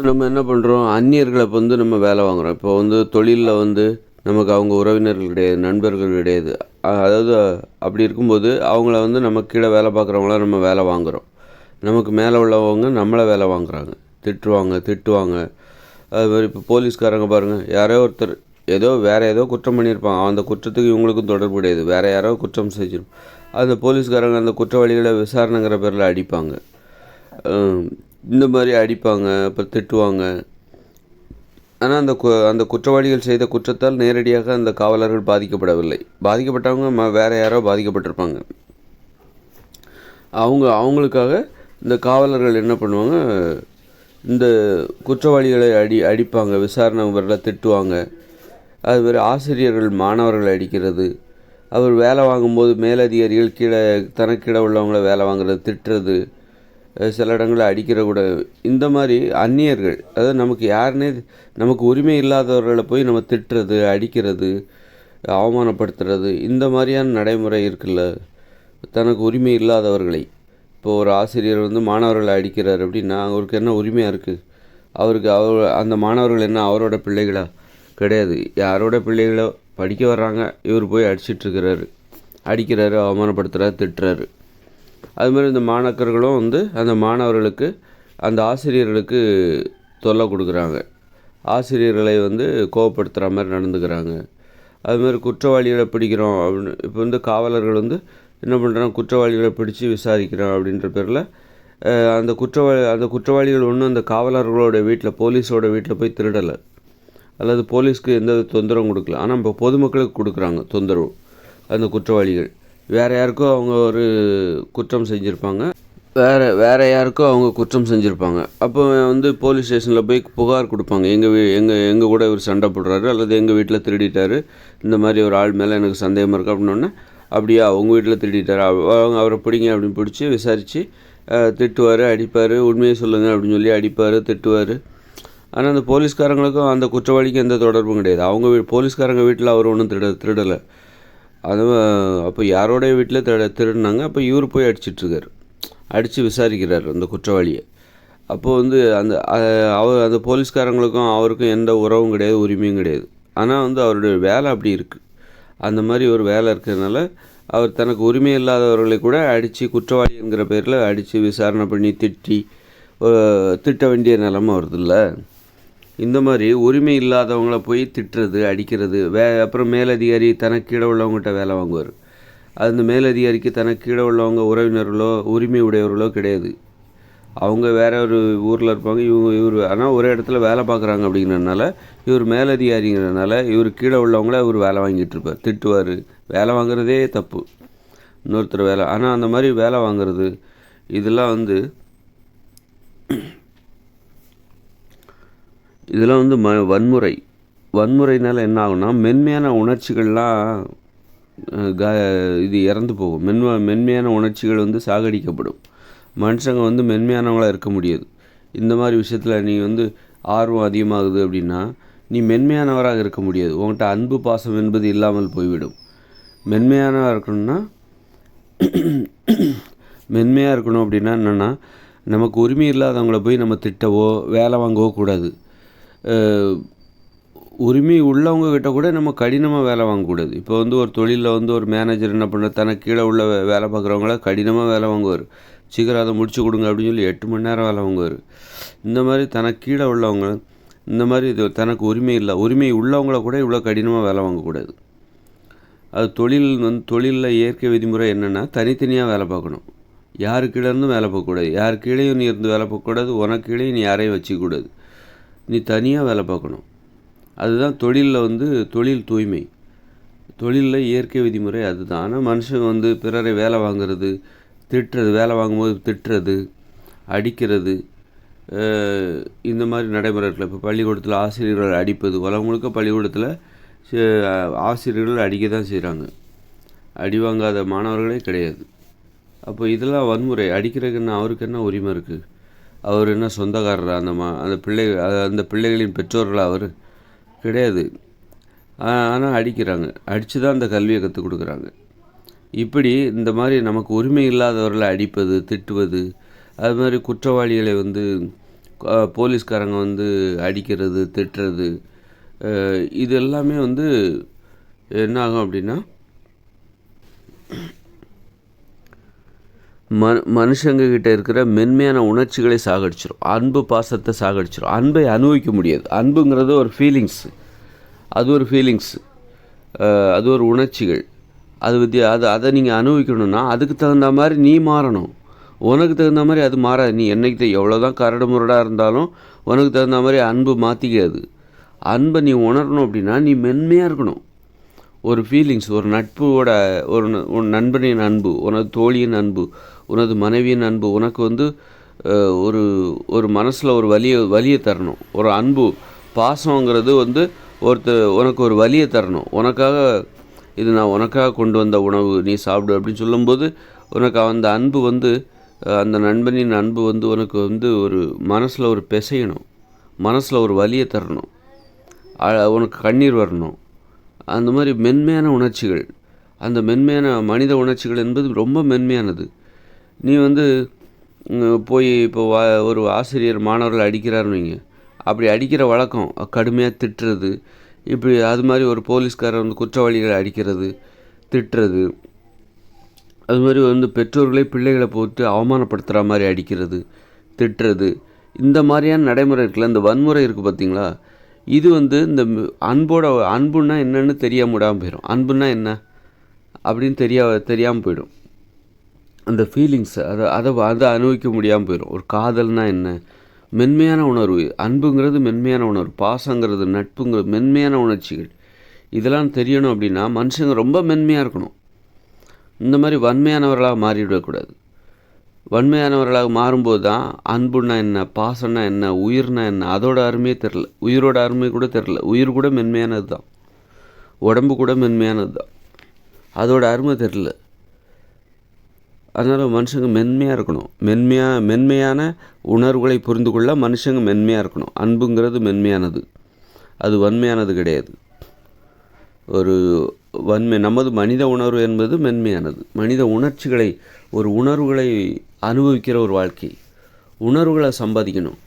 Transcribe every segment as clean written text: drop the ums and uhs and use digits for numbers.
நம்ம என்ன பண்ணுறோம், அந்நியர்களை நம்ம வேலை வாங்குகிறோம். இப்போ தொழிலில் நமக்கு அவங்க உறவினர்கள் கிடையாது, நண்பர்கள் கிடையாது. அதாவது அப்படி இருக்கும்போது அவங்கள நம்ம கீழே வேலை பார்க்குறவங்கள நம்ம வேலை வாங்குகிறோம். நமக்கு மேலே உள்ளவங்க நம்மளை வேலை வாங்குகிறாங்க, திட்டுவாங்க. அது மாதிரி இப்போ போலீஸ்காரங்க பாருங்கள், யாரோ ஒருத்தர் வேறு ஏதோ குற்றம் பண்ணியிருப்பாங்க. அந்த குற்றத்துக்கு இவங்களுக்கும் தொடர்பு கிடையாது, வேறு யாரோ குற்றம் செஞ்சிடும். அந்த போலீஸ்காரங்க அந்த குற்றவாளிகளை விசாரணைங்கிற பேரில் அடிப்பாங்க. இந்த மாதிரி அடிப்பாங்க, அப்புறம் திட்டுவாங்க. ஆனால் அந்த குற்றவாளிகள் செய்த குற்றத்தால் நேரடியாக அந்த காவலர்கள் பாதிக்கப்படவில்லை. பாதிக்கப்பட்டவங்க வேறு யாரோ பாதிக்கப்பட்டிருப்பாங்க. அவங்களுக்காக இந்த காவலர்கள் என்ன பண்ணுவாங்க, இந்த குற்றவாளிகளை அடிப்பாங்க, விசாரணை முறையில் திட்டுவாங்க. அதுமாதிரி ஆசிரியர்கள் மாணவர்களை அடிக்கிறது, அவர் வேலை வாங்கும்போது மேலதிகாரிகள் தனக்கு கீழே உள்ளவங்கள வேலை வாங்குறது, திட்டுறது, சில இடங்களில் அடிக்கிற கூட. இந்த மாதிரி அந்நியர்கள், அதாவது நமக்கு உரிமை இல்லாதவர்களை போய் நம்ம திட்டுறது, அடிக்கிறது, அவமானப்படுத்துறது, இந்த மாதிரியான நடைமுறை இருக்குல்ல. தனக்கு உரிமை இல்லாதவர்களை, இப்போ ஒரு ஆசிரியர் மாணவர்களை அடிக்கிறார் அப்படின்னா அவருக்கு என்ன உரிமையாக இருக்குது? அந்த மாணவர்கள் என்ன அவரோட பிள்ளைகளா? கிடையாது. யாரோட பிள்ளைகளோ படிக்க வர்றாங்க, இவர் போய் அடிக்கிறாரு, அவமானப்படுத்துகிறாரு, திட்டுறாரு. அதுமாதிரி இந்த மாணாக்கர்களும் அந்த மாணவர்களுக்கு, அந்த ஆசிரியர்களுக்கு தொல்லை கொடுக்குறாங்க. ஆசிரியர்களை கோவப்படுத்துகிற மாதிரி நடந்துக்கிறாங்க. அதுமாதிரி குற்றவாளிகளை பிடிக்கிறோம் அப்படின்னு இப்போ காவலர்கள் என்ன பண்ணுறாங்க, குற்றவாளிகளை பிடிச்சி விசாரிக்கிறோம் அப்படின்ற பேரில் அந்த குற்றவாளிகள் ஒன்றும் அந்த காவலர்களோட வீட்டில், போலீஸோட வீட்டில் போய் திருடலை, அல்லது போலீஸ்க்கு எந்த தொந்தரவும் கொடுக்கல. ஆனால் இப்போ பொதுமக்களுக்கு கொடுக்குறாங்க தொந்தரவு. அந்த குற்றவாளிகள் வேறு யாருக்கோ அவங்க ஒரு குற்றம் செஞ்சுருப்பாங்க, அப்போ போலீஸ் ஸ்டேஷனில் போய் புகார் கொடுப்பாங்க. எங்கள் கூட இவர் சண்டை போடுறாரு, அல்லது எங்கள் வீட்டில் திருடிட்டார், இந்த மாதிரி ஒரு ஆள் மேலே எனக்கு சந்தேகமாக இருக்குது அப்படின்னோடனே, அப்படியா உங்கள் வீட்டில் திருடிட்டார், அவரை பிடிங்க அப்படின்னு பிடிச்சி விசாரித்து திட்டுவார், அடிப்பார். உண்மையை சொல்லுங்கள் அப்படின்னு சொல்லி அடிப்பார், திட்டுவார். ஆனால் அந்த போலீஸ்காரங்களுக்கும் அந்த குற்றவாளிக்கும் எந்த தொடர்பும் கிடையாது. போலீஸ்காரங்க வீட்டில் அவர் ஒன்றும் திருடலை. அப்போ யாரோடைய வீட்டில் திருடினாங்க. அப்போ இவர் போய் அடித்து விசாரிக்கிறார் அந்த குற்றவாளியை. அப்போது அந்த போலீஸ்காரங்களுக்கும் அவருக்கும் எந்த உறவும் கிடையாது, உரிமையும் கிடையாது. ஆனால் அவருடைய வேலை அப்படி இருக்குது. அந்த மாதிரி ஒரு வேலை இருக்கிறதுனால அவர் தனக்கு உரிமை இல்லாதவர்களை கூட அடித்து, குற்றவாளி என்கிற பேரில் அடித்து விசாரணை பண்ணி திட்ட வேண்டிய நிலைமை வருதில்ல. இந்த மாதிரி உரிமை இல்லாதவங்கள போய் திட்டுறது, அடிக்கிறது. அப்புறம் மேலதிகாரி தனக்கு கீழே உள்ளவங்ககிட்ட வேலை வாங்குவார். அந்த மேலதிகாரிக்கு தனக்கு கீழே உள்ளவங்க உறவினர்களோ உரிமை உடையவர்களோ கிடையாது. அவங்க வேற ஒரு ஊரில் இருப்பாங்க, இவர் ஆனால் ஒரே இடத்துல வேலை பார்க்குறாங்க. அப்படிங்கிறதுனால இவர் மேலதிகாரிங்கிறதுனால இவர் கீழே உள்ளவங்கள இவர் வேலை வாங்கிட்டு இருப்பார், திட்டுவார். வேலை வாங்குறதே தப்பு, இன்னொருத்தர் வேலை. ஆனால் அந்த மாதிரி வேலை வாங்குறது இதெல்லாம் வன்முறைனால என்ன ஆகும்னா, மென்மையான உணர்ச்சிகள்லாம் இது இறந்து போகும். மென்மையான உணர்ச்சிகள் சாகடிக்கப்படும். மனுஷங்க மென்மையானவங்களாக இருக்க முடியாது. இந்த மாதிரி விஷயத்தில் நீ ஆர்வம் அதிகமாகுது அப்படின்னா நீ மென்மையானவராக இருக்க முடியாது. உங்கள்கிட்ட அன்பு பாசம் என்பது இல்லாமல் போய்விடும். மென்மையாக இருக்கணும் அப்படின்னா என்னென்னா, நமக்கு உரிமை இல்லாதவங்கள போய் நம்ம திட்டவோ வேலை வாங்கவோ கூடாது. உரிமை உள்ளவங்கக்கிட்ட கூட நம்ம கடினமாக வேலை வாங்கக்கூடாது. இப்போ ஒரு தொழிலில் ஒரு மேனேஜர் என்ன பண்ண, தனக்கு கீழே உள்ள வேலை பார்க்குறவங்கள கடினமாக வேலை வாங்குவார். சீக்கிரம் அதை முடிச்சு கொடுங்க அப்படின்னு சொல்லி 8 மணி நேரம் வேலை வாங்குவார். இந்த மாதிரி தனக்கு கீழே உள்ளவங்க, இந்த மாதிரி தனக்கு உரிமை உள்ளவங்கள கூட இவ்வளோ கடினமாக வேலை வாங்கக்கூடாது. அது தொழிலில் இயற்கை விதிமுறை என்னென்னா, தனித்தனியாக வேலை பார்க்கணும். யாரு கீழே இருந்தும் வேலை பார்க்கக்கூடாது, யார் கீழேயும் நீ இருந்து வேலை பார்க்கக்கூடாது, உனக்கு கீழே நீ யாரையும் வச்சுக்கூடாது. நீ தனியாக வேலை பார்க்கணும். அதுதான் தொழிலில் தொழில் தூய்மை. தொழிலில் இயற்கை விதிமுறை அதுதான். ஆனால் மனுஷங்க பிறரை வேலை வாங்குறது, திட்டுறது, வேலை வாங்கும்போது திட்டுறது, அடிக்கிறது, இந்த மாதிரி நடைமுறை இருக்குல்ல. இப்போ பள்ளிக்கூடத்தில் ஆசிரியர்கள் அடிப்பது, உலகம் முழுக்க பள்ளிக்கூடத்தில் ஆசிரியர்கள் அடிக்க தான் செய்கிறாங்க. அடி வாங்காத மாணவர்களே கிடையாது. அப்போ இதெல்லாம் வன்முறை. அடிக்கிறதுக்கு அவருக்கு என்ன உரிமை இருக்குது? அவர் என்ன சொந்தக்காரரா? அந்த பிள்ளைகளின் பெற்றோர்களா அவர்? கிடையாது. ஆனால் அடிக்கிறாங்க. அடித்து தான் அந்த கல்வியை கற்றுக் கொடுக்குறாங்க. இப்படி இந்த மாதிரி நமக்கு உரிமை இல்லாதவர்களை அடிப்பது, திட்டுவது, அது மாதிரி குற்றவாளிகளை போலீஸ்காரங்க வந்து அடிக்கிறது, திட்டுறது, இது எல்லாமே வந்து என்ன ஆகும் அப்படின்னா, மனுஷங்கக்கிட்ட இருக்கிற மென்மையான உணர்ச்சிகளை சாகடிச்சிடும். அன்பு பாசத்தை சாகடிச்சிடும். அன்பை அனுபவிக்க முடியாது. அன்புங்கிறது ஒரு ஃபீலிங்ஸு. அது ஒரு ஃபீலிங்ஸு. அது ஒரு உணர்ச்சிகள். அதை நீங்கள் அனுபவிக்கணும்னா அதுக்கு தகுந்த மாதிரி நீ மாறணும். உனக்கு தகுந்த மாதிரி அது மாறாது. நீ என்றைக்கு எவ்வளோ தான் கரடு முரடாக இருந்தாலும் உனக்கு தகுந்த மாதிரி அன்பு மாற்றிக்காது. அன்பை நீ உணரணும் அப்படின்னா நீ மென்மையாக இருக்கணும். ஒரு ஃபீலிங்ஸ், ஒரு நட்போட, ஒரு நண்பனின் அன்பு, உனது தோழியின் அன்பு, உனது மனைவியின் அன்பு உனக்கு வந்து ஒரு ஒரு மனசில் ஒரு வலியை தரணும். ஒரு அன்பு பாசங்கிறது வந்து உனக்கு ஒரு வலியை தரணும். இது நான் உனக்காக கொண்டு வந்த உணவு, நீ சாப்பிடு அப்படின்னு சொல்லும்போது உனக்கு அந்த அன்பு வந்து, அந்த நண்பனின் அன்பு வந்து உனக்கு வந்து ஒரு மனசில் ஒரு பிசையணும். மனசில் ஒரு வலியை தரணும். உனக்கு கண்ணீர் வரணும். அந்த மாதிரி மென்மையான உணர்ச்சிகள், அந்த மென்மையான மனித உணர்ச்சிகள் என்பது ரொம்ப மென்மையானது. நீ வந்து போய் இப்போ ஒரு ஆசிரியர் மாணவர்கள் அடிக்கிறாருன்னு வைங்க, அப்படி அடிக்கிற வழக்கம், கடுமையாக திட்டுறது, இப்படி அது மாதிரி ஒரு போலீஸ்காரர் வந்து குற்றவாளிகளை அடிக்கிறது, திட்டுறது, அது மாதிரி வந்து பெற்றோர்களே பிள்ளைகளை போட்டு அவமானப்படுத்துகிற மாதிரி அடிக்கிறது, திட்டுறது, இந்த மாதிரியான நடைமுறை இருக்குல்ல, இந்த வன்முறை இருக்குது பார்த்தீங்களா, இது வந்து இந்த அன்புன்னா என்னன்னு தெரியாமல் விடாமல் போயிடும். அன்புன்னா என்ன அப்படின்னு தெரியாமல் போயிடும். அந்த ஃபீலிங்ஸ் அதை அனுபவிக்க முடியாமல் போயிடும். ஒரு காதல்னால் என்ன, மென்மையான உணர்வு, அன்புங்கிறது மென்மையான உணர்வு, பாசங்கிறது, நட்புங்கிறது மென்மையான உணர்ச்சிகள். இதெல்லாம் தெரியணும் அப்படின்னா மனுஷங்க ரொம்ப மென்மையாக இருக்கணும். இந்த மாதிரி வன்மையானவர்களாக மாறிவிடக்கூடாது. வன்மையானவர்களாக மாறும்போது தான் அன்புன்னா என்ன, பாசம்னா என்ன, உயிர்னா என்ன, அதோட அருமையே தெரில. உயிரோட அருமை கூட தெரில. உயிர் கூட மென்மையானது தான், உடம்பு கூட மென்மையானது தான், அதோட அருமை தெரில. அதனால் மனுஷங்க மென்மையாக இருக்கணும். மென்மையான உணர்வுகளை புரிந்து கொள்ள மனுஷங்க மென்மையாக இருக்கணும். அன்புங்கிறது மென்மையானது, அது வன்மையானது கிடையாது. நமது மனித உணர்வு என்பது மென்மையானது. மனித உணர்வுகளை அனுபவிக்கிற ஒரு வாழ்க்கை. உணர்வுகளை சம்பாதிக்கணும்,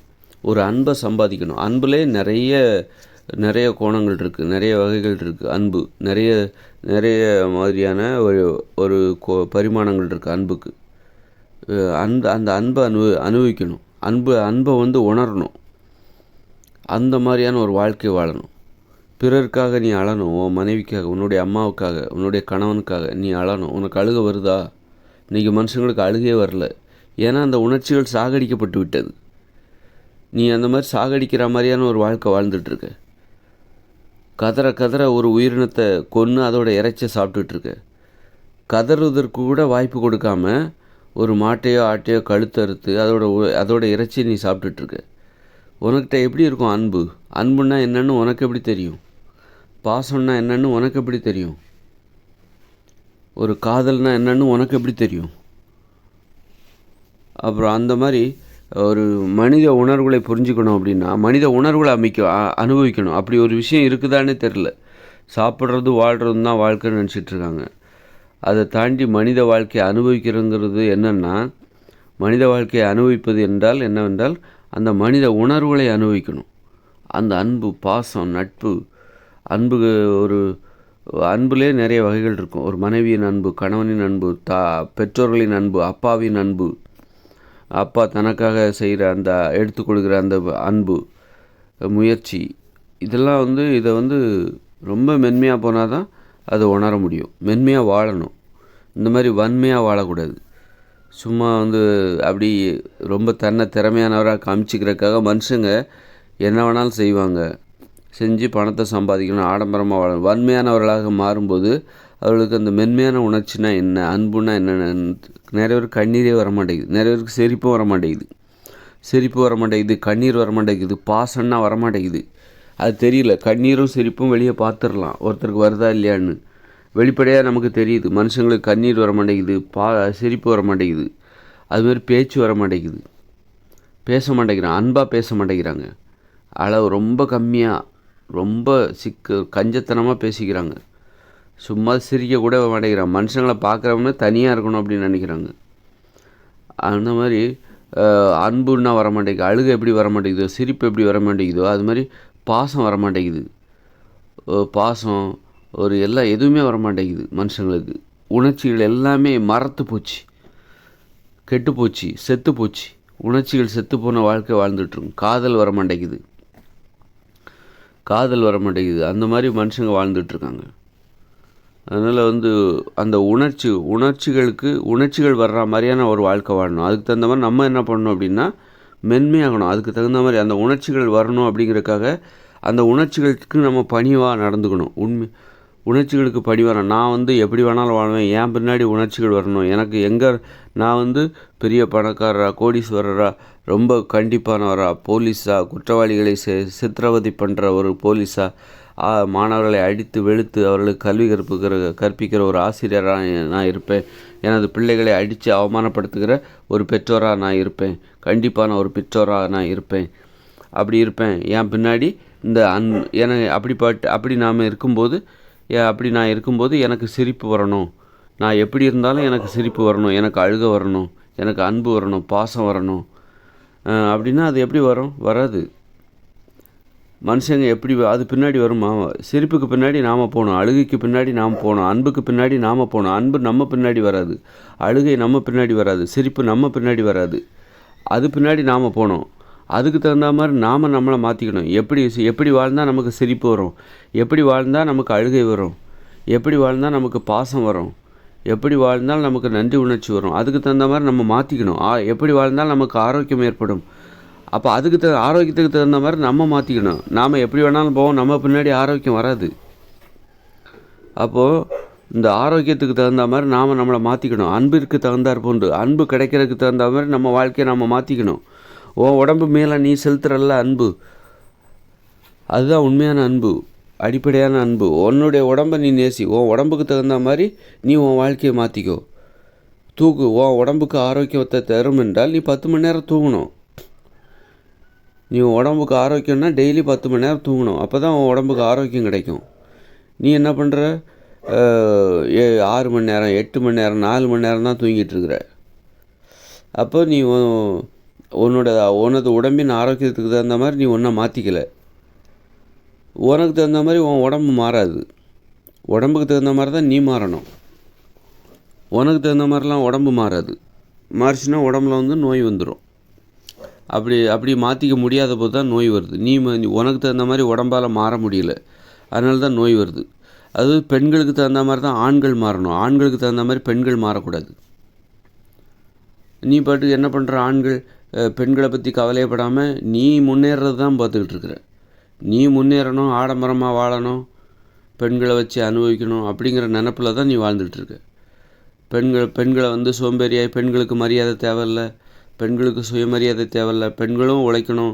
ஒரு அன்பை சம்பாதிக்கணும். அன்புலே நிறைய கோணங்கள் இருக்குது, நிறைய வகைகள் இருக்குது. அன்பு நிறைய மாதிரியான ஒரு பரிமாணங்கள் இருக்குது அன்புக்கு. அந்த அன்பை அனுபவிக்கணும். அன்பை வந்து உணரணும். அந்த மாதிரியான ஒரு வாழ்க்கை வாழணும். பிறருக்காக நீ அழணும். உன் மனைவிக்காக, உன்னுடைய அம்மாவுக்காக, உன்னுடைய கணவனுக்காக நீ அழணும். உனக்கு அழுக வருதா? இன்றைக்கி மனுஷங்களுக்கு அழுகே வரல. ஏன்னா அந்த உணர்ச்சிகள் சாகடிக்கப்பட்டு விட்டது. நீ அந்த மாதிரி சாகடிக்கிற மாதிரியான ஒரு வாழ்க்கை வாழ்ந்துட்டுருக்க. கதற ஒரு உயிரினத்தை கொன்று அதோட இறைச்சி சாப்பிட்டுட்ருக்க. கதறுவதற்கு கூட வாய்ப்பு கொடுக்காம ஒரு மாட்டையோ ஆட்டையோ கழுத்தறுத்து அதோட இறைச்சியை நீ சாப்பிட்டுட்ருக்க. உனக்கிட்ட எப்படி இருக்கும் அன்பு? அன்புன்னா என்னன்னு உனக்கு எப்படி தெரியும்? பாசம்னா என்னன்னு உனக்கு எப்படி தெரியும்? ஒரு காதல்னா என்னன்னு உனக்கு எப்படி தெரியும்? அப்புறம் அந்த மாதிரி ஒரு மனித உணர்வுகளை புரிஞ்சுக்கணும் அப்படின்னா மனித உணர்வுகளை அனுபவிக்கணும். அப்படி ஒரு விஷயம் இருக்குதானே தெரில. சாப்பிட்றது வாழ்கிறது தான் வாழ்க்கைன்னு நினச்சிட்ருக்காங்க. அதை தாண்டி மனித வாழ்க்கையை அனுபவிக்கிறதுங்கிறது என்னென்னா, மனித வாழ்க்கையை அனுபவிப்பது என்றால் என்னவென்றால் அந்த மனித உணர்வுகளை அனுபவிக்கணும். அந்த அன்பு, பாசம், நட்பு. அன்புலே நிறைய வகைகள் இருக்கும். ஒரு மனைவியின் அன்பு, கணவனின் அன்பு, பெற்றோர்களின் அன்பு, அப்பாவின் அன்பு, அப்பா தனக்காக செய்கிற அந்த எடுத்துக்கொள்கிற அந்த அன்பு, முயற்சி, இதெல்லாம் வந்து இதை வந்து ரொம்ப மென்மையாக போனால் தான் அதை உணர முடியும். மென்மையாக வாழணும். இந்த மாதிரி வன்மையாக வாழக்கூடாது. சும்மா வந்து அப்படி ரொம்ப திறமையானவராக காமிச்சிக்கிறதுக்காக மனுஷங்க என்ன வேணாலும் செய்வாங்க. செஞ்சு பணத்தை சம்பாதிக்கணும், ஆடம்பரமாக வாழணும். வன்மையானவர்களாக மாறும்போது அவர்களுக்கு அந்த மென்மையான உணர்ச்சினா என்ன, அன்புனா என்னென்ன, நிறைய பேருக்கு கண்ணீரே வர மாட்டேங்குது. நிறைய பேருக்கு சிரிப்பு வர மாட்டேங்குது, கண்ணீர் வர மாட்டேங்குது, பாசம்னா வர மாட்டேங்குது. அது தெரியல. கண்ணீரும் சிரிப்பும் வெளியே பார்த்துடலாம், ஒருத்தருக்கு வருதா இல்லையான்னு. வெளிப்படையாக நமக்கு தெரியுது. மனுஷங்களுக்கு கண்ணீர் வர மாட்டேங்குது, சிரிப்பு வர மாட்டேங்குது, அதுமாதிரி பேச்சு வர மாட்டேங்குது, பேச மாட்டேங்கிறாங்க, அன்பாக பேச மாட்டேங்கிறாங்க. அளவு ரொம்ப கம்மியாக, ரொம்ப கஞ்சத்தனமாக பேசிக்கிறாங்க. சும்மா சிரிக்க கூட மாட்டேங்கிறாங்க. மனுஷங்களை பார்க்குறவங்க தனியாக இருக்கணும் அப்படின்னு நினைக்கிறாங்க. அந்த மாதிரி அன்புன்னா வரமாட்டேங்குது, அழுகை எப்படி வரமாட்டேங்குதோ, சிரிப்பு எப்படி வரமாட்டேங்குதோ, அது மாதிரி பாசம் வரமாட்டேங்குது. பாசம் ஒரு எல்லாம் எதுவுமே வரமாட்டேங்குது மனுஷங்களுக்கு. உணர்ச்சிகள் எல்லாமே மறத்து போச்சு, கெட்டு போச்சு, செத்து போச்சு. உணர்ச்சிகள் செத்து போன வாழ்க்கை வாழ்ந்துட்டுருக்கும். காதல் வரமாட்டேங்குது, காதல் வரமாட்டேங்குது. அந்த மாதிரி மனுஷங்க வாழ்ந்துட்டுருக்காங்க. அதனால் அந்த உணர்ச்சிகள் வர்ற மாதிரியான ஒரு வாழ்க்கை வாழணும். அதுக்கு தகுந்த மாதிரி நம்ம என்ன பண்ணணும் அப்படின்னா மென்மையாகணும். அதுக்கு தகுந்த மாதிரி அந்த உணர்ச்சிகள் வரணும் அப்படிங்கிறதுக்காக அந்த உணர்ச்சிகளுக்கு நம்ம பணிவாக நடந்துக்கணும். உணர்ச்சிகளுக்கு பணிவாக நான் எப்படி வேணாலும் வாழ்வேன், ஏன் பின்னாடி உணர்ச்சிகள் வரணும். எனக்கு நான் பெரிய பணக்காரரா, கோடீஸ்வரரா, ரொம்ப கண்டிப்பானவரா, போலீஸா, குற்றவாளிகளை சித்திரவதை பண்ணுற ஒரு போலீஸா, மாணவர்களை அடித்து வெளுத்து அவர்களுக்கு கல்வி கற்பிக்கிற ஒரு ஆசிரியராக நான் இருப்பேன். எனது பிள்ளைகளை அடித்து அவமானப்படுத்துகிற ஒரு பெற்றோராக நான் இருப்பேன். கண்டிப்பான ஒரு பெற்றோராக நான் இருப்பேன். அப்படி இருப்பேன். என் பின்னாடி இந்த அப்படி நாம் இருக்கும்போது அப்படி நான் இருக்கும்போது எனக்கு சிரிப்பு வரணும். நான் எப்படி இருந்தாலும் எனக்கு சிரிப்பு வரணும், எனக்கு அழுக வரணும், எனக்கு அன்பு வரணும், பாசம் வரணும். அப்படின்னா அது எப்படி வரும்? வராது. மனுஷங்க எப்படி அது பின்னாடி வருமா? சிரிப்புக்கு பின்னாடி நாம் போகணும், அழுகைக்கு பின்னாடி நாம் போகணும், அன்புக்கு பின்னாடி நாம் போகணும். அன்பு நம்ம பின்னாடி வராது, அழுகை நம்ம பின்னாடி வராது, சிரிப்பு நம்ம பின்னாடி வராது. அது பின்னாடி நாம் போகணும். அதுக்கு தகுந்த மாதிரி நாம் நம்மளை மாற்றிக்கணும். எப்படி வாழ்ந்தால் நமக்கு சிரிப்பு வரும், எப்படி வாழ்ந்தால் நமக்கு அழுகை வரும், எப்படி வாழ்ந்தால் நமக்கு பாசம் வரும், எப்படி வாழ்ந்தால் நமக்கு நன்றி உணர்ச்சி வரும், அதுக்கு தகுந்த மாதிரி நம்ம மாற்றிக்கணும். எப்படி வாழ்ந்தால் நமக்கு ஆரோக்கியம் ஏற்படும். அப்போ ஆரோக்கியத்துக்கு தகுந்த மாதிரி நம்ம மாற்றிக்கணும். நாம் எப்படி வேணாலும் போவோம், நம்ம பின்னாடி ஆரோக்கியம் வராது. அப்போது இந்த ஆரோக்கியத்துக்கு தகுந்த மாதிரி நாம் நம்மளை மாற்றிக்கணும். அன்பிற்கு தகுந்தாற் போன்று, அன்பு கிடைக்கிறதுக்கு தகுந்த மாதிரி நம்ம வாழ்க்கையை நம்ம மாற்றிக்கணும். உன் உடம்பு மேலே நீ செலுத்துறல்ல அன்பு, அதுதான் உண்மையான அன்பு, அடிப்படையான அன்பு. உன்னுடைய உடம்பை நீ நேசி, உன் உடம்புக்கு தகுந்த மாதிரி நீ உன் வாழ்க்கையை மாற்றிக்கோ. உன் உடம்புக்கு ஆரோக்கியத்தை தரும் என்றால் நீ 10 மணி நேரம் தூங்கணும். நீ உன் உடம்புக்கு ஆரோக்கியம்னா டெய்லி 10 மணி நேரம் தூங்கணும். அப்போ தான் உன் உடம்புக்கு ஆரோக்கியம் கிடைக்கும். நீ என்ன பண்ணுற? 6 மணி நேரம், 8 மணி நேரம், 4 மணி நேரம் தான் தூங்கிட்டு இருக்கிற. அப்போ நீ உனது உடம்பின் ஆரோக்கியத்துக்கு தகுந்த மாதிரி நீ ஒன்றை மாற்றிக்கலை. உனக்கு தகுந்த மாதிரி உன் உடம்பு மாறாது. உடம்புக்கு தகுந்த மாதிரி தான் நீ மாறணும். உனக்கு தகுந்த மாதிரிலாம் உடம்பு மாறாது. மாறிச்சுன்னா உடம்புல நோய் வந்துடும். அப்படி மாற்றிக்க முடியாத போது தான் நோய் வருது. நீ உனக்கு தகுந்த மாதிரி உடம்பால் மாற முடியல, அதனால தான் நோய் வருது. அது பெண்களுக்கு தகுந்த மாதிரி தான் ஆண்கள் மாறணும், ஆண்களுக்கு தகுந்த மாதிரி பெண்கள் மாறக்கூடாது. நீ பாட்டுக்கு என்ன பண்ணுற? ஆண்கள் பெண்களை பற்றி கவலையப்படாமல் நீ முன்னேறது தான் பார்த்துக்கிட்டு இருக்கிற. நீ முன்னேறணும், ஆடம்பரமாக வாழணும், பெண்களை வச்சு அனுபவிக்கணும் அப்படிங்கிற நினப்பில் தான் நீ வாழ்ந்துட்டுருக்க. பெண்களை சோம்பேறியாய், பெண்களுக்கு மரியாதை தேவையில்லை, பெண்களுக்கு சுயமரியாதை தேவையில்லை, பெண்களும் உழைக்கணும்.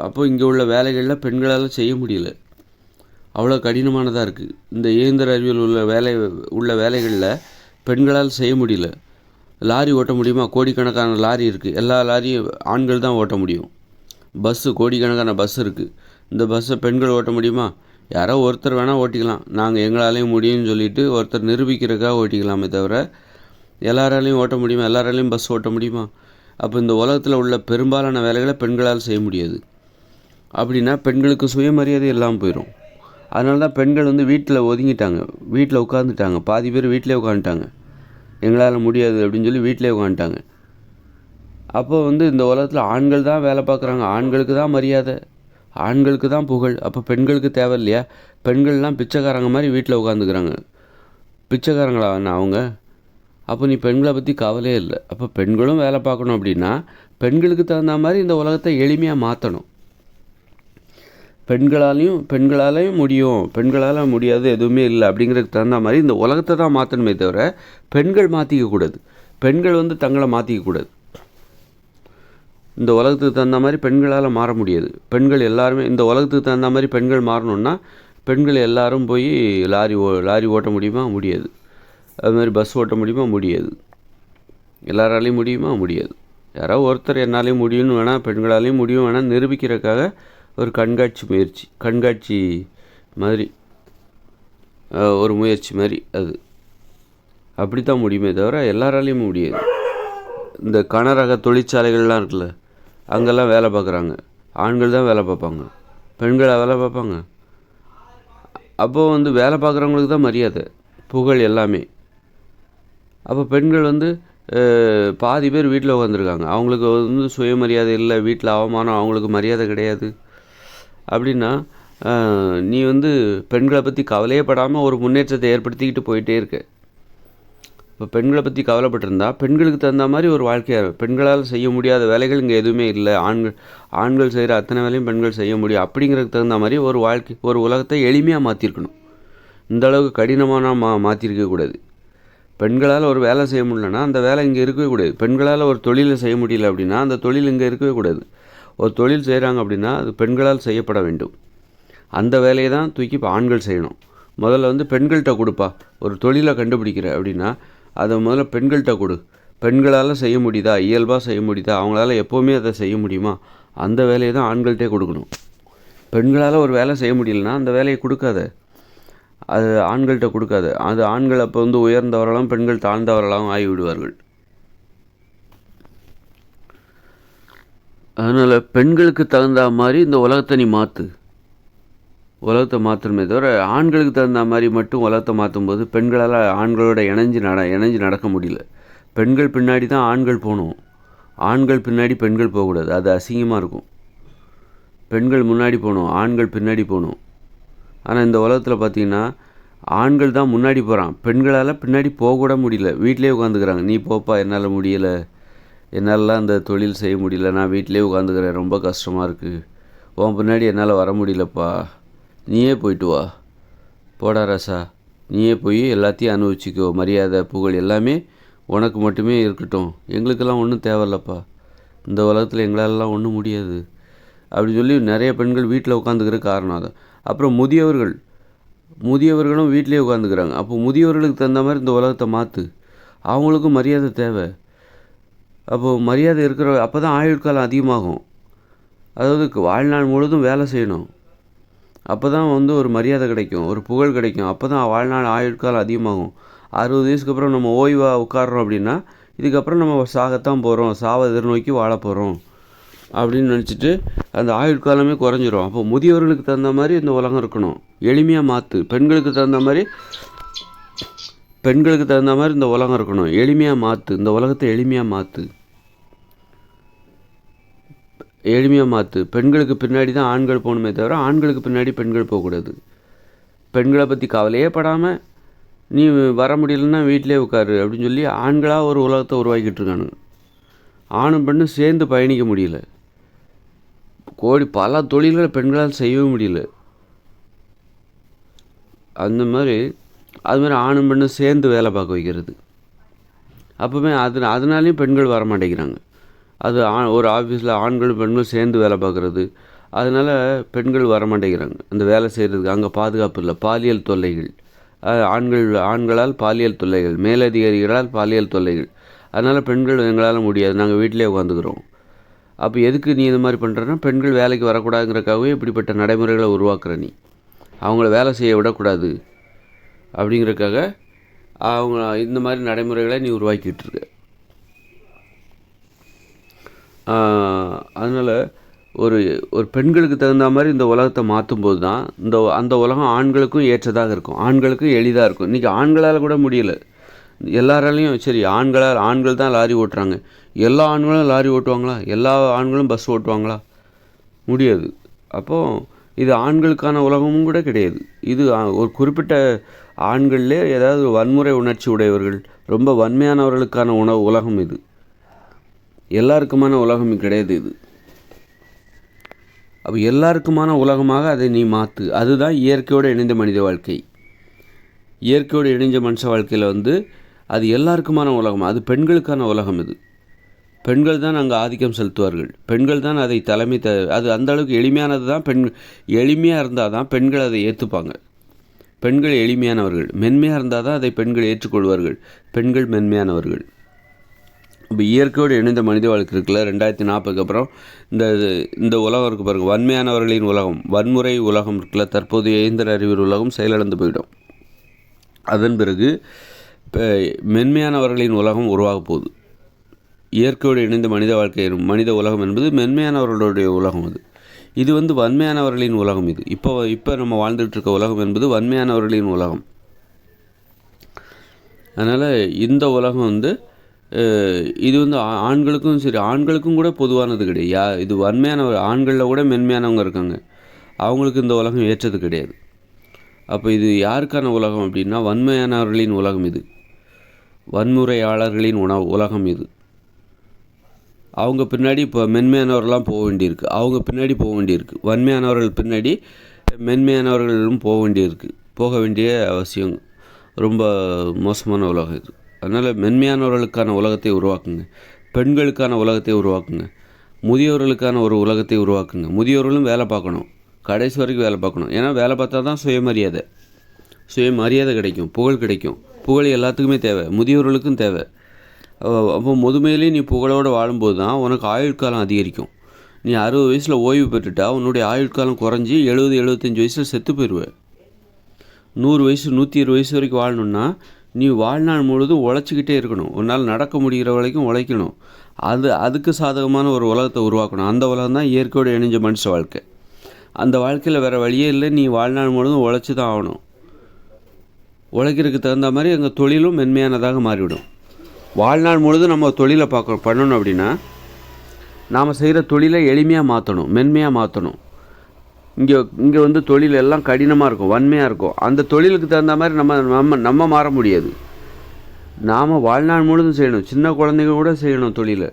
அப்போது இங்கே உள்ள வேலைகளில் பெண்களால் செய்ய முடியல, அவ்வளோ கடினமானதாக இருக்குது. இந்த இயந்திர அறிவியல் உள்ள வேலைகளில் பெண்களால் செய்ய முடியல. லாரி ஓட்ட முடியுமா? கோடிக்கணக்கான லாரி இருக்குது, எல்லா லாரியும் ஆண்கள் தான் ஓட்ட முடியும். கோடிக்கணக்கான பஸ் இருக்குது, இந்த பஸ்ஸை பெண்கள் ஓட்ட முடியுமா? யாரோ ஒருத்தர் வேணால் ஓட்டிக்கலாம், நாங்கள் எங்களாலேயும் முடியும்னு சொல்லிட்டு ஒருத்தர் நிரூபிக்கிறதுக்காக ஓட்டிக்கலாமே தவிர எல்லாராலையும் ஓட்ட முடியுமா? எல்லாராலையும் பஸ் ஓட்ட முடியுமா? அப்போ இந்த உலகத்தில் உள்ள பெரும்பாலான வேலைகளை பெண்களால் செய்ய முடியாது. அப்படின்னா பெண்களுக்கு சுயமரியாதை எல்லாம் போயிடும். அதனால தான் பெண்கள் வீட்டில் ஒதுங்கிட்டாங்க, வீட்டில் உட்காந்துட்டாங்க. பாதி பேர் வீட்டிலே உட்காந்துட்டாங்க, எங்களால் முடியாது அப்படின்னு சொல்லி வீட்டிலே உட்காந்துட்டாங்க. அப்போ இந்த உலகத்தில் ஆண்கள் தான் வேலை பார்க்குறாங்க, ஆண்களுக்கு தான் மரியாதை, ஆண்களுக்கு தான் புகழ். அப்போ பெண்களுக்கு தேவை இல்லையா? பெண்கள்லாம் பிச்சைக்காரங்க மாதிரி வீட்டில் உட்காந்துக்கிறாங்க. பிச்சைக்காரங்களா அவங்க? அப்போ நீ பெண்களை பற்றி கவலையே இல்லை. அப்போ பெண்களும் வேலை பார்க்கணும். அப்படின்னா பெண்களுக்கு தகுந்த மாதிரி இந்த உலகத்தை எளிமையாக மாற்றணும். பெண்களாலையும் முடியும், பெண்களால் முடியாது எதுவுமே இல்லை அப்படிங்கிறதுக்கு தகுந்த மாதிரி இந்த உலகத்தை தான் மாற்றணுமே தவிர பெண்கள் மாற்றிக்கக்கூடாது, பெண்கள் தங்களை மாற்றிக்கக்கூடாது. இந்த உலகத்துக்கு தகுந்த மாதிரி பெண்களால் மாற முடியாது. பெண்கள் எல்லாருமே இந்த உலகத்துக்கு தகுந்த மாதிரி பெண்கள் மாறணுன்னா பெண்கள் எல்லாரும் போய் லாரி ஓட்ட முடியுமா? முடியாது. அது மாதிரி பஸ் ஓட்ட முடியுமா? முடியாது. எல்லாராலையும் முடியுமா? முடியாது. யாராவது ஒருத்தர் என்னாலையும் முடியும்னு வேணால், பெண்களாலையும் முடியும் வேணால் நிரூபிக்கிறதுக்காக ஒரு கண்காட்சி மாதிரி ஒரு முயற்சி மாதிரி அது அப்படி தான் முடியுமே தவிர எல்லாராலையும் முடியாது. இந்த கனரக தொழிற்சாலைகள்லாம் இருக்குல்ல, அங்கெல்லாம் வேலை பார்க்குறாங்க. ஆண்கள் தான் வேலை பார்ப்பாங்க, பெண்களாக வேலை பார்ப்பாங்க. அப்போது வந்து வேலை பார்க்குறவங்களுக்கு தான் மரியாதை, புகழ் எல்லாமே. அப்போ பெண்கள் வந்து பாதி பேர் வீட்டில் உட்காந்துருக்காங்க. அவங்களுக்கு வந்து சுயமரியாதை இல்லை, வீட்டில் அவமானம், அவங்களுக்கு மரியாதை கிடையாது. அப்படின்னா நீ வந்து பெண்களை பற்றி கவலையே படாமல் ஒரு முன்னேற்றத்தை ஏற்படுத்திக்கிட்டு போயிட்டே இருக்க. இப்போ பெண்களை பற்றி கவலைப்பட்டிருந்தா பெண்களுக்கு தகுந்த மாதிரி ஒரு வாழ்க்கையாக, பெண்களால் செய்ய முடியாத வேலைகள் இங்கே எதுவுமே இல்லை, ஆண்கள் செய்கிற அத்தனை வேலையும் பெண்கள் செய்ய முடியும் அப்படிங்கிறதுக்கு தகுந்த மாதிரி ஒரு வாழ்க்கை, ஒரு உலகத்தை எளிமையாக மாற்றிருக்கணும். இந்த அளவுக்கு கடினமான மாற்றிருக்கக்கூடாது. பெண்களால் ஒரு வேலை செய்ய முடியலன்னா அந்த வேலை இங்கே இருக்கவே கூடாது. பெண்களால் ஒரு தொழிலை செய்ய முடியல அப்படின்னா அந்த தொழில் இங்கே இருக்கவே கூடாது. ஒரு தொழில் செய்கிறாங்க அப்படின்னா அது பெண்களால் செய்யப்பட வேண்டும். அந்த வேலையை தான் தூக்கி இப்போ ஆண்கள் செய்யணும். முதல்ல வந்து பெண்கள்கிட்ட கொடுப்பா. ஒரு தொழிலை கண்டுபிடிக்கிற அப்படின்னா அதை முதல்ல பெண்கள்கிட்ட கொடு. பெண்களால் செய்ய முடியுதா, இயல்பாக செய்ய முடியுதா, அவங்களால எப்போவுமே அதை செய்ய முடியுமா, அந்த வேலையை தான் ஆண்கள்கிட்டே கொடுக்கணும். பெண்களால் ஒரு வேலை செய்ய முடியலன்னா அந்த வேலையை கொடுக்காத, அது ஆண்கள்கிட்ட கொடுக்காது. அது ஆண்கள் அப்போ வந்து உயர்ந்தவர்களாகவும் பெண்கள் தாழ்ந்தவர்களாகவும் ஆகிவிடுவார்கள். அதனால் பெண்களுக்கு தகுந்த மாதிரி இந்த உலகத்தை நீ மாற்று. உலகத்தை மாற்றணுமே தவிர ஆண்களுக்கு தகுந்த மாதிரி மட்டும் உலகத்தை மாற்றும்போது பெண்களால் ஆண்களோட இணைஞ்சு நடக்க முடியல. பெண்கள் பின்னாடி தான் ஆண்கள் போகணும், ஆண்கள் பின்னாடி பெண்கள் போகக்கூடாது. அது அசிங்கமாக இருக்கும். பெண்கள் முன்னாடி போகணும், ஆண்கள் பின்னாடி போகணும். ஆனால் இந்த உலகத்தில் பார்த்திங்கன்னா ஆண்கள் தான் முன்னாடி போகிறான், பெண்களால் பின்னாடி போகக்கூட முடியல. வீட்டிலே உட்காந்துக்கிறாங்க. நீ போப்பா, என்னால் முடியலை, என்னாலலாம் அந்த தொழில் செய்ய முடியல, நான் வீட்டிலே உட்காந்துக்கிறேன், ரொம்ப கஷ்டமாக இருக்குது, உன் பின்னாடி என்னால் வர முடியலப்பா, நீயே போயிட்டு வா, போடா ரசா, நீயே போய் எல்லாத்தையும் அனுபவிச்சிக்கோ, மரியாதை புகழ் எல்லாமே உனக்கு மட்டுமே இருக்கட்டும், எங்களுக்கெல்லாம் ஒன்றும் தேவையில்லப்பா, இந்த உலகத்தில் எங்களாலலாம் ஒன்றும் முடியாது அப்படின்னு சொல்லி நிறைய பெண்கள் வீட்டில் உட்காந்துக்கிற காரணம் அது. அப்புறம் முதியவர்களும் வீட்டிலே உட்காந்துக்கிறாங்க. அப்போ முதியவர்களுக்கு தகுந்த மாதிரி இந்த உலகத்தை மாற்று. அவங்களுக்கும் மரியாதை தேவை. அப்போது மரியாதை இருக்கிற அப்போ தான் ஆயுட்காலம் அதிகமாகும். அதாவது வாழ்நாள் முழுதும் வேலை செய்யணும், அப்போ தான் வந்து ஒரு மரியாதை கிடைக்கும், ஒரு புகழ் கிடைக்கும். அப்போ தான் வாழ்நாள் ஆயுட்காலம் அதிகமாகும். 60 வயசுக்கு அப்புறம் நம்ம ஓய்வாக உட்காடுறோம் அப்படின்னா இதுக்கப்புறம் நம்ம சாகத்தான் போகிறோம், சாவை எதிர்நோக்கி வாழ போகிறோம் அப்படின்னு நினச்சிட்டு அந்த ஆயுட்காலமே குறைஞ்சிரும். அப்போ முதியவர்களுக்கு தகுந்த மாதிரி இந்த உலகம் இருக்கணும், எளிமையாக மாற்று. பெண்களுக்கு தகுந்த மாதிரி இந்த உலகம் இருக்கணும், எளிமையாக மாற்று. இந்த உலகத்தை எளிமையாக மாற்று. பெண்களுக்கு பின்னாடி தான் ஆண்கள் போகணுமே தவிர ஆண்களுக்கு பின்னாடி பெண்கள் போகக்கூடாது. பெண்களை பற்றி கவலையே படாமல் நீ வர முடியலன்னா வீட்டிலே உட்காரு அப்படின்னு சொல்லி ஆண்களாக ஒரு உலகத்தை உருவாக்கிட்டு இருக்கானுங்க. ஆணும் பெண்ணும் சேர்ந்து பயணிக்க முடியல. பல தொழில்களை பெண்களால் செய்யவே முடியல. அது மாதிரி ஆணும் பெண்ணும் சேர்ந்து வேலை பார்க்க வைக்கிறது. அப்போவே அதனாலேயும் பெண்கள் வர மாட்டேங்கிறாங்க. அது ஒரு ஆஃபீஸில் ஆண்களும் பெண்களும் சேர்ந்து வேலை பார்க்குறது, அதனால் பெண்கள் வர மாட்டேங்கிறாங்க அந்த வேலை செய்கிறதுக்கு. அங்கே பாதுகாப்பு இல்லை, பாலியல் தொல்லைகள், ஆண்களால் பாலியல் தொல்லைகள், மேலதிகாரிகளால் பாலியல் தொல்லைகள். அதனால் பெண்கள் எங்களால் முடியாது, நாங்கள் வீட்டிலே உட்காந்துக்கிறோம். அப்போ எதுக்கு நீ இந்த மாதிரி பண்ணுறன்னா பெண்கள் வேலைக்கு வரக்கூடாதுங்கிறக்காகவே இப்படிப்பட்ட நடைமுறைகளை உருவாக்குற நீ. அவங்கள வேலை செய்ய விடக்கூடாது அப்படிங்கிறக்காக அவங்க இந்த மாதிரி நடைமுறைகளை நீ உருவாக்கிட்டு இருக்க. அதனால் ஒரு பெண்களுக்கு தகுந்த மாதிரி இந்த உலகத்தை மாற்றும்போது தான் அந்த உலகம் ஆண்களுக்கும் ஏற்றதாக இருக்கும், ஆண்களுக்கும் எளிதாக இருக்கும். இன்றைக்கி ஆண்களால் கூட முடியலை, எல்லாராலையும். சரி, ஆண்கள் தான் லாரி ஓட்டுறாங்க, எல்லா ஆண்களும் லாரி ஓட்டுவாங்களா, எல்லா ஆண்களும் பஸ் ஓட்டுவாங்களா? முடியாது. அப்போது இது ஆண்களுக்கான உலகமும் கூட கிடையாது. இது ஒரு குறிப்பிட்ட ஆண்கள்லே ஏதாவது வன்முறை உணர்ச்சி உடையவர்கள், ரொம்ப வன்மையானவர்களுக்கான உலகம் இது. எல்லாருக்குமான உலகம் கிடையாது இது. அப்போ எல்லாருக்குமான உலகமாக அதை நீ மாற்று. அதுதான் இயற்கையோடு இணைந்த மனித வாழ்க்கை. இயற்கையோடு இணைஞ்ச மனுஷ வாழ்க்கையில் வந்து அது எல்லாருக்குமான உலகம், அது பெண்களுக்கான உலகம். இது பெண்கள் தான் அங்கே ஆதிக்கம் செலுத்துவார்கள், பெண்கள் தான் அதை அது அந்த அளவுக்கு எளிமையானது தான். எளிமையாக இருந்தால் தான் பெண்கள் அதை ஏற்றுப்பாங்க. பெண்கள் எளிமையானவர்கள், மென்மையாக இருந்தால் தான் அதை பெண்கள் ஏற்றுக்கொள்வார்கள். பெண்கள் மென்மையானவர்கள். இப்போ இயற்கையோடு இணைந்த மனித வாழ்க்கை இருக்குல்ல, 2040 அப்புறம் இந்த உலகம் இருக்குது பாருங்கள், வன்மையானவர்களின் உலகம், வன்முறை உலகம் இருக்குல்ல, தற்போதைய இயந்திர அறிவியல் உலகம் செயலிழந்து போயிடும். அதன் பிறகு இப்போ மென்மையானவர்களின் உலகம் உருவாக போகுது. இயற்கையோடு இணைந்த மனித வாழ்க்கை மனித உலகம் என்பது மென்மையானவர்களுடைய உலகம் அது. இது வந்து வன்மையானவர்களின் உலகம். இது இப்போ நம்ம வாழ்ந்துட்டு இருக்க உலகம் என்பது வன்மையானவர்களின் உலகம். அதனால் இந்த உலகம் வந்து இது வந்து ஆண்களுக்கும் சரி, ஆண்களுக்கும் கூட பொதுவானது கிடையாது. இது வன்மையானவர், ஆண்களில் கூட மென்மையானவங்க இருக்காங்க, அவங்களுக்கு இந்த உலகம் ஏற்றது கிடையாது. அப்போ இது யாருக்கான உலகம் அப்படின்னா வன்மையானவர்களின் உலகம் இது, வன்முறையாளர்களின் உலகம் இது. அவங்க பின்னாடி இப்போ மென்மையானவர்கள்லாம் போக வேண்டியிருக்கு, அவங்க பின்னாடி போக வேண்டியிருக்கு. வன்மையானவர்கள் பின்னாடி மென்மையானவர்களும் போக வேண்டிய அவசியம். ரொம்ப மோசமான உலகம் இது. அதனால் மென்மையானவர்களுக்கான உலகத்தை உருவாக்குங்க, பெண்களுக்கான உலகத்தை உருவாக்குங்க, முதியோர்களுக்கான ஒரு உலகத்தை உருவாக்குங்க. முதியோர்களும் வேலை பார்க்கணும், கடைசி வரைக்கும் வேலை பார்க்கணும். ஏன்னா வேலை பார்த்தா தான் சுயமரியாதை கிடைக்கும், புகழ் கிடைக்கும். புகழ் எல்லாத்துக்குமே தேவை, முதியோர்களுக்கும் தேவை. அப்போ முதுமையிலே நீ புகழோடு வாழும்போது தான் உனக்கு ஆயுள் காலம் அதிகரிக்கும். நீ 60 வயசில் ஓய்வு பெற்றுட்டா உன்னுடைய ஆயுள் காலம் குறைஞ்சி 70-75 வயசில் செத்து போயிடுவேன். 100 வயசு 120 வயசு வரைக்கும் வாழணுன்னா நீ வாழ்நாள் முழுதும் உழைச்சிக்கிட்டே இருக்கணும். உன்னால் நடக்க முடிகிற வரைக்கும் உழைக்கணும். அதுக்கு சாதகமான ஒரு உலகத்தை உருவாக்கணும். அந்த உலகம் தான் இயற்கையோடு இணைஞ்ச மனுஷ வாழ்க்கை. அந்த வாழ்க்கையில் வேறு வழியே இல்லை, நீ வாழ்நாள் முழுதும் உழைச்சி தான் ஆகணும். உழைக்கிறதுக்கு தகுந்த மாதிரி எங்கள் தொழிலும் மென்மையானதாக மாறிவிடும். வாழ்நாள் முழுதும் நம்ம தொழிலை பண்ணணும் அப்படின்னா நாம் செய்கிற தொழிலை எளிமையாக மாற்றணும், மென்மையாக மாற்றணும். இங்கே வந்து தொழில் எல்லாம் கடினமாக இருக்கும், வன்மையாக இருக்கும். அந்த தொழிலுக்கு தகுந்த மாதிரி நம்ம மாற முடியாது. நாம் வாழ்நாள் முழுதும் செய்யணும். சின்ன குழந்தைகள் கூட செய்யணும் தொழிலை,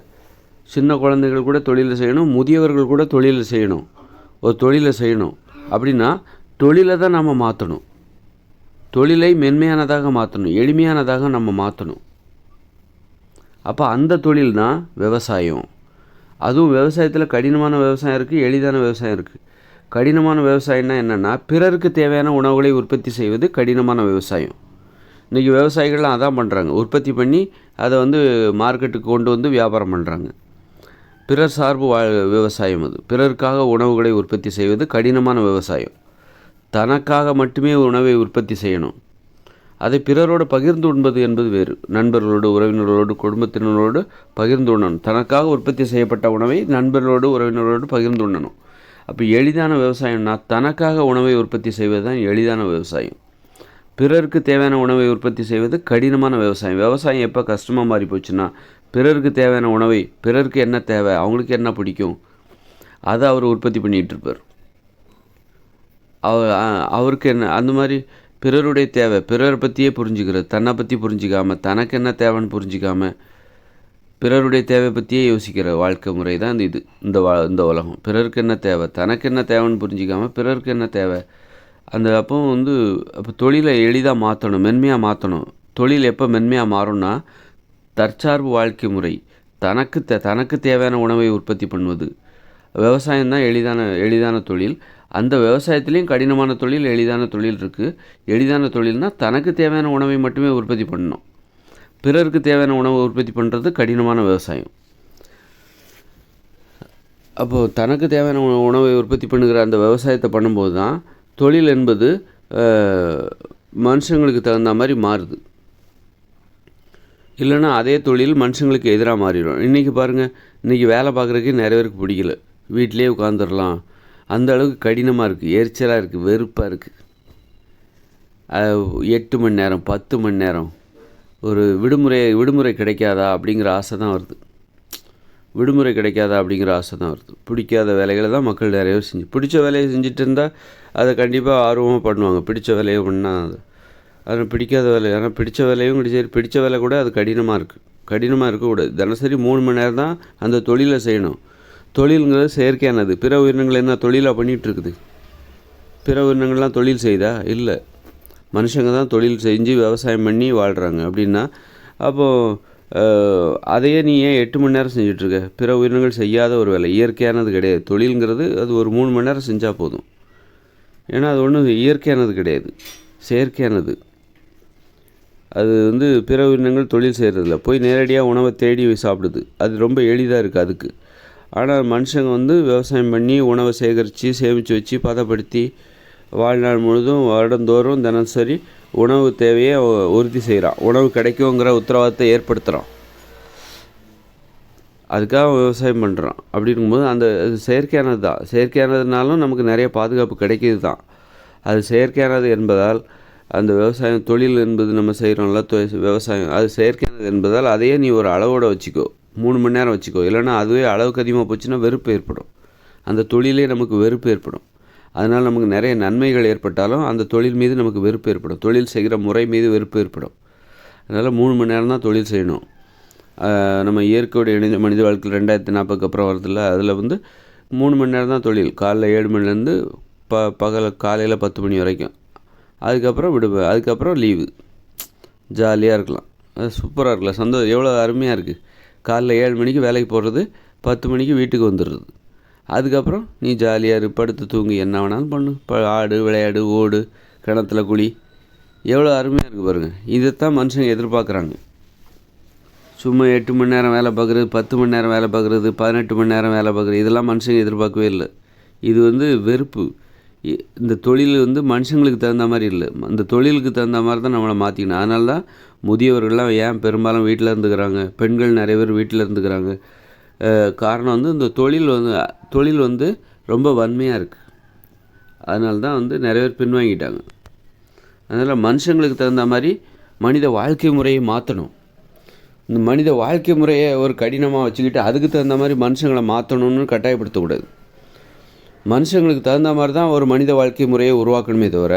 சின்ன குழந்தைகள் கூட தொழிலை செய்யணும், முதியவர்கள் கூட தொழிலை செய்யணும். ஒரு தொழிலை செய்யணும் அப்படின்னா தொழிலை தான் நம்ம மாற்றணும். தொழிலை மென்மையானதாக மாற்றணும், எளிமையானதாக நம்ம மாற்றணும். அப்போ அந்த தொழில் தான் விவசாயம். அதுவும் விவசாயத்தில் கடினமான விவசாயம் இருக்குது, எளிதான விவசாயம் இருக்குது. கடினமான விவசாயம்னா என்னென்னா பிறருக்கு தேவையான உணவுகளை உற்பத்தி செய்வது கடினமான விவசாயம். இன்றைக்கி விவசாயிகள்லாம் அதான் பண்ணுறாங்க, உற்பத்தி பண்ணி அதை வந்து மார்க்கெட்டுக்கு கொண்டு வந்து வியாபாரம் பண்ணுறாங்க. பிறர் சார்பு விவசாயம் அது. பிறருக்காக உணவுகளை உற்பத்தி செய்வது கடினமான விவசாயம். தனக்காக மட்டுமே உணவை உற்பத்தி செய்யணும், அதை பிறரோடு பகிர்ந்து உண்பது என்பது வேறு. நண்பர்களோடு, உறவினர்களோடு, குடும்பத்தினரோடு பகிர்ந்து உண்ணணும். தனக்காக உற்பத்தி செய்யப்பட்ட உணவை நண்பர்களோடு, உறவினர்களோடு பகிர்ந்து உண்ணணும். அப்போ எளிதான விவசாயம்னா தனக்காக உணவை உற்பத்தி செய்வது தான் எளிதான விவசாயம். பிறருக்கு தேவையான உணவை உற்பத்தி செய்வது கடினமான விவசாயம். விவசாயம் எப்போ கஷ்டமாக மாறி போச்சுன்னா பிறருக்கு தேவையான உணவை, பிறருக்கு என்ன தேவை, அவங்களுக்கு என்ன பிடிக்கும், அதை அவர் உற்பத்தி பண்ணிகிட்டு இருப்பார். அவருக்கு என்ன அந்த மாதிரி பிறருடைய தேவை, பிறரை பற்றியே புரிஞ்சுக்கிறது, தன்னை பற்றி புரிஞ்சிக்காமல், தனக்கு என்ன தேவைன்னு புரிஞ்சிக்காமல் பிறருடைய தேவை பற்றியே யோசிக்கிற வாழ்க்கை முறை தான் இந்த உலகம். பிறருக்கு என்ன தேவை, தனக்கு என்ன தேவைன்னு புரிஞ்சிக்காமல் பிறருக்கு என்ன தேவை. அப்போ தொழிலை எளிதாக மாற்றணும், மென்மையாக மாற்றணும். தொழில் எப்போ மென்மையாக மாறும்னா தற்சார்பு வாழ்க்கை முறை, தனக்கு தேவையான உணவை உற்பத்தி பண்ணுவது. விவசாயம்தான் எளிதான தொழில். அந்த விவசாயத்துலேயும் கடினமான தொழில், எளிதான தொழில் இருக்குது. எளிதான தொழில்னால் தனக்கு தேவையான உணவை மட்டுமே உற்பத்தி பண்ணணும். பிறருக்கு தேவையான உணவை உற்பத்தி பண்ணுறது கடினமான விவசாயம். அப்போது தனக்கு தேவையான உணவை உற்பத்தி பண்ணுகிற அந்த விவசாயத்தை பண்ணும்போது தான் தொழில் என்பது மனுஷங்களுக்கு தகுந்த மாதிரி மாறுது. இல்லைன்னா அதே தொழில் மனுஷங்களுக்கு எதிராக மாறிடும். இன்றைக்கி பாருங்கள், இன்றைக்கி வேலை பார்க்குறதுக்கே நிறைய பேருக்கு பிடிக்கல, வீட்டிலே உட்காந்துடலாம், அந்த அளவுக்கு கடினமாக இருக்குது, எரிச்சலாக இருக்குது, வெறுப்பாக இருக்குது. 8 மணி நேரம் 10 மணி நேரம் ஒரு விடுமுறை கிடைக்காதா அப்படிங்கிற ஆசை தான் வருது. பிடிக்காத வேலைகளை தான் மக்கள் நிறைய பேர் பிடிச்ச வேலையை செஞ்சுட்டு இருந்தால் அதை கண்டிப்பாக ஆர்வமாக பண்ணுவாங்க. பிடிச்ச வேலையை பண்ணால் அது பிடிக்காத வேலை. ஆனால் பிடிச்ச வேலையும் சரி, பிடிச்ச வேலை கூட அது கடினமாக இருக்கக்கூடாது. தினசரி 3 மணி நேரம் தான் அந்த தொழிலை செய்யணும். தொழிலுங்கிறது செயற்கையானது. பிற உயிரினங்கள் என்ன தொழிலாக பண்ணிகிட்ருக்குது? பிற உயிரினங்கள்லாம் தொழில் செய்தா? இல்லை, மனுஷங்க தான் தொழில் செஞ்சு விவசாயம் பண்ணி வாழ்கிறாங்க. அப்படின்னா அப்போது அதையே நீ ஏன் 8 மணி நேரம் செஞ்சிட்ருக்க? பிற உயிரினங்கள் செய்யாத ஒரு வேலை, இயற்கையானது கிடையாது. தொழிலுங்கிறது அது ஒரு 3 மணி நேரம் செஞ்சால் போதும். ஏன்னா அது ஒன்றும் இயற்கையானது கிடையாது, செயற்கையானது. அது பிற உயிரினங்கள் தொழில் செய்கிறதில்ல, போய் நேரடியாக உணவை தேடி சாப்பிடுது. அது ரொம்ப எளிதாக இருக்குது அதுக்கு. ஆனால் மனுஷங்க விவசாயம் பண்ணி உணவை சேகரித்து சேமித்து வச்சு பதப்படுத்தி வாழ்நாள் முழுதும் வருடந்தோறும் தினசரி உணவு தேவையை உறுதி செய்கிறான். உணவு கிடைக்குங்கிற உத்தரவாதத்தை ஏற்படுத்துகிறான். அதுக்காக விவசாயம் பண்ணுறான். அப்படி இருக்கும்போது அந்த செயற்கையானது தான். செயற்கையானதுனாலும் நமக்கு நிறைய பாதுகாப்பு கிடைக்கிது தான். அது செயற்கையானது என்பதால் அந்த விவசாயம் தொழில் என்பது நம்ம செய்கிறோம்ல விவசாயம், அது செயற்கையானது என்பதால் அதையே நீ ஒரு அளவோடு வச்சுக்கோ. 3 மணி நேரம் வச்சுக்கோ. இல்லைன்னா அதுவே அளவுக்கு அதிகமாக போச்சுன்னா வெறுப்பு ஏற்படும். அந்த தொழிலே நமக்கு வெறுப்பு ஏற்படும். அதனால் நமக்கு நிறைய நன்மைகள் ஏற்பட்டாலும் அந்த தொழில் மீது நமக்கு வெறுப்பு ஏற்படும். தொழில் செய்கிற முறை மீது வெறுப்பு ஏற்படும். அதனால் 3 மணி நேரம் தான் தொழில் செய்யணும். நம்ம இயற்கையோடு இணைந்த மனித வாழ்க்கையில் 2040 அப்புறம் வரதில்ல, அதில் 3 மணி நேரம் தான் தொழில். காலைல 7 மணிலேருந்து காலையில் 10 மணி வரைக்கும். அதுக்கப்புறம் விடுவேன். அதுக்கப்புறம் லீவு. ஜாலியாக இருக்கலாம். அது சூப்பராக இருக்கலாம். சந்தோஷம். எவ்வளோ அருமையாக இருக்குது. காலைல 7 மணிக்கு வேலைக்கு போகிறது, 10 மணிக்கு வீட்டுக்கு வந்துடுறது. அதுக்கப்புறம் நீ ஜாலியாக இரு, படுத்து தூங்கி, என்ன வேணாலும் பண்ணு. ஆடு, விளையாடு, ஓடு, கிணத்துல குழி. எவ்வளோ அருமையாக இருக்குது பாருங்கள். இதைத்தான் மனுஷங்க எதிர்பார்க்குறாங்க. சும்மா 8 மணி நேரம் வேலை பார்க்குறது, 10 மணி நேரம் வேலை பார்க்குறது, 18 மணி நேரம் வேலை பார்க்குறது, இதெல்லாம் மனுஷங்க எதிர்பார்க்கவே இல்லை. இது வெறுப்பு. இந்த தொழில் மனுஷங்களுக்கு தகுந்த மாதிரி இல்லை. இந்த தொழிலுக்கு தகுந்த மாதிரி தான் நம்மளை மாற்றிக்கணும். அதனால தான் முதியவர்கள்லாம் ஏன் பெரும்பாலும் வீட்டில் இருந்துக்கிறாங்க, பெண்கள் நிறைய பேர் வீட்டில் இருந்துக்கிறாங்க. காரணம் இந்த தொழில் ரொம்ப வன்மையாக இருக்குது. அதனால தான் நிறைய பேர் பின்வாங்கிட்டாங்க. அதனால் மனுஷங்களுக்கு தகுந்த மாதிரி மனித வாழ்க்கை முறையை மாற்றணும். இந்த மனித வாழ்க்கை முறையை ஒரு கடினமாக வச்சுக்கிட்டு அதுக்கு தகுந்த மாதிரி மனுஷங்களை மாற்றணும்னு கட்டாயப்படுத்தக்கூடாது. மனுஷங்களுக்கு தகுந்த மாதிரி தான் ஒரு மனித வாழ்க்கை முறையை உருவாக்கணுமே தவிர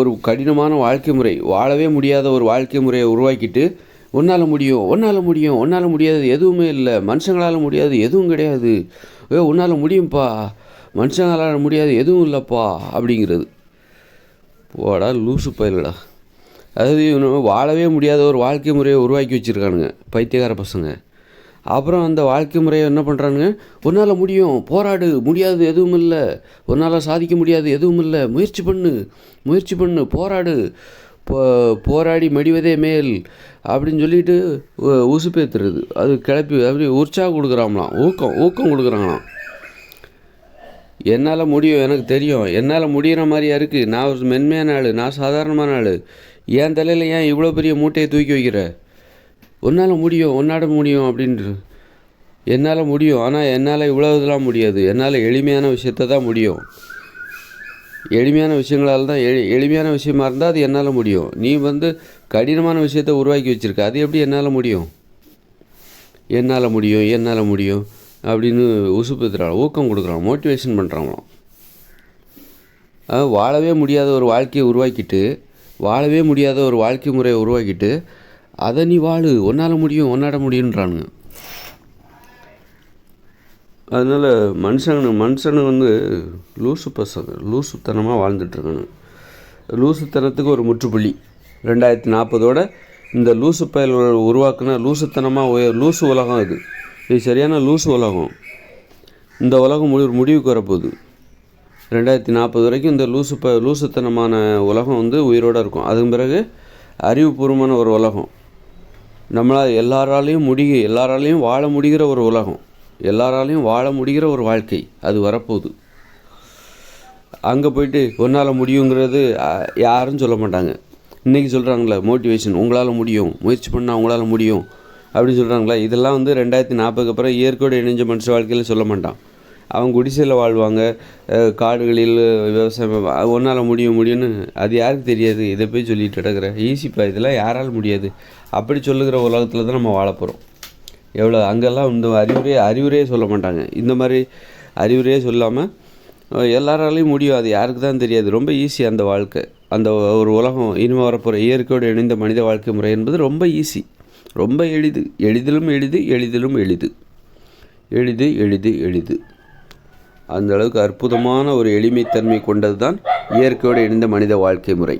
ஒரு கடினமான வாழ்க்கை முறை, வாழவே முடியாத ஒரு வாழ்க்கை முறையை உருவாக்கிட்டு உன்னால் முடியாதது எதுவுமே இல்லை, மனுஷங்களால் முடியாது எதுவும் கிடையாது, உன்னால் முடியும்ப்பா, மனுஷங்களால் முடியாது எதுவும் இல்லைப்பா அப்படிங்கிறது. போடா லூசு பயலுடா. அதாவது வாழவே முடியாத ஒரு வாழ்க்கை முறையை உருவாக்கி வச்சுருக்கானுங்க பைத்தியக்கார பசங்க. அப்புறம் அந்த வாழ்க்கை முறையை என்ன பண்ணுறானுங்க, உன்னால் முடியும், போராடு, முடியாது எதுவும் இல்லை, உன்னால் சாதிக்க முடியாது எதுவும் இல்லை, முயற்சி பண்ணு, போராடு, போராடி மடிவதே மேல் அப்படின்னு சொல்லிட்டு உசுப்பேத்துறது. அது கிளப்பி அப்படி உற்சாகம் கொடுக்குறாங்களாம், ஊக்கம் கொடுக்குறாங்களாம். என்னால் முடியும், எனக்கு தெரியும், என்னால் முடிகிற மாதிரியா இருக்குது, நான் ஒரு மென்மையான ஆள், நான் சாதாரணமான ஆள், என் தலையில் ஏன் இவ்வளோ பெரிய மூட்டையை தூக்கி வைக்கிற, உன்னால் முடியும் அப்படின்ட்டு. என்னால் முடியும், ஆனால் என்னால் இவ்வளோ இதெல்லாம் முடியாது, என்னால் எளிமையான விஷயத்தை தான் முடியும். எளிமையான விஷயங்களால் தான் எளிமையான விஷயமா இருந்தால் அது என்னால் முடியும். நீ கடினமான விஷயத்தை உருவாக்கி வச்சுருக்க, அது எப்படி என்னால் முடியும் அப்படின்னு உசுப்புத்துறாங்க, ஊக்கம் கொடுக்குறாங்க, மோட்டிவேஷன் பண்ணுறாங்களாம். வாழவே முடியாத ஒரு வாழ்க்கையை உருவாக்கிட்டு, வாழவே முடியாத ஒரு வாழ்க்கை முறையை உருவாக்கிட்டு அதை நீ வாழு, உன்னாட முடியுன்றானுங்க. அதனால் மனுஷனு லூசுத்தனமாக வாழ்ந்துட்டுருக்கானு. லூசுத்தனத்துக்கு ஒரு முற்றுப்புள்ளி 2040 இந்த லூசு பயல்கள் உருவாக்குன லூசு உலகம். இது சரியான லூசு உலகம். இந்த உலகம் முடிவுக்கு வரப்போகுது. 2040 வரைக்கும் இந்த லூசுத்தனமான உலகம் உயிரோடு இருக்கும். அதுக்கு பிறகு அறிவுபூர்வமான ஒரு உலகம், நம்மளால் எல்லாராலையும் வாழ முடிகிற ஒரு உலகம், எல்லாராலையும் வாழ முடிகிற ஒரு வாழ்க்கை அது வரப்போகுது. அங்கே போயிட்டு உன்னால் முடியுங்கிறது யாரும் சொல்ல மாட்டாங்க. இன்றைக்கி சொல்கிறாங்களே மோட்டிவேஷன், உங்களால் முடியும், முயற்சி பண்ணால் உங்களால் முடியும் அப்படின்னு சொல்கிறாங்களே, இதெல்லாம் 2040 அப்புறம் இயற்கையோடு இணைஞ்ச மனுஷ வாழ்க்கையில் சொல்ல மாட்டான். அவங்க குடிசையில் வாழ்வாங்க, காடுகளில் விவசாயம், ஒன்றால் முடியும்னு அது யாருக்கு தெரியாது. இதை போய் சொல்லிட்டு கிடக்கிற ஈஸிப்பா, இதெல்லாம் யாரால் முடியாது அப்படி சொல்லுகிற உலகத்தில் தான் நம்ம வாழ போகிறோம். எவ்வளோ அங்கெல்லாம் இந்த அறிவுரையே சொல்ல மாட்டாங்க. இந்த மாதிரி அறிவுரையே சொல்லாமல் எல்லாராலையும் முடியும், அது யாருக்கு தான் தெரியாது. ரொம்ப ஈஸி அந்த வாழ்க்கை, அந்த ஒரு உலகம். இனிமே வரப்போகிற இயற்கையோடு இணைந்த மனித வாழ்க்கை முறை என்பது ரொம்ப ஈஸி, ரொம்ப எளிது, எளிதிலும் எளிது. அந்த அளவுக்கு அற்புதமான ஒரு எளிமைத்தன்மை கொண்டது தான் இயற்கையோடு இணைந்த மனித வாழ்க்கை முறை.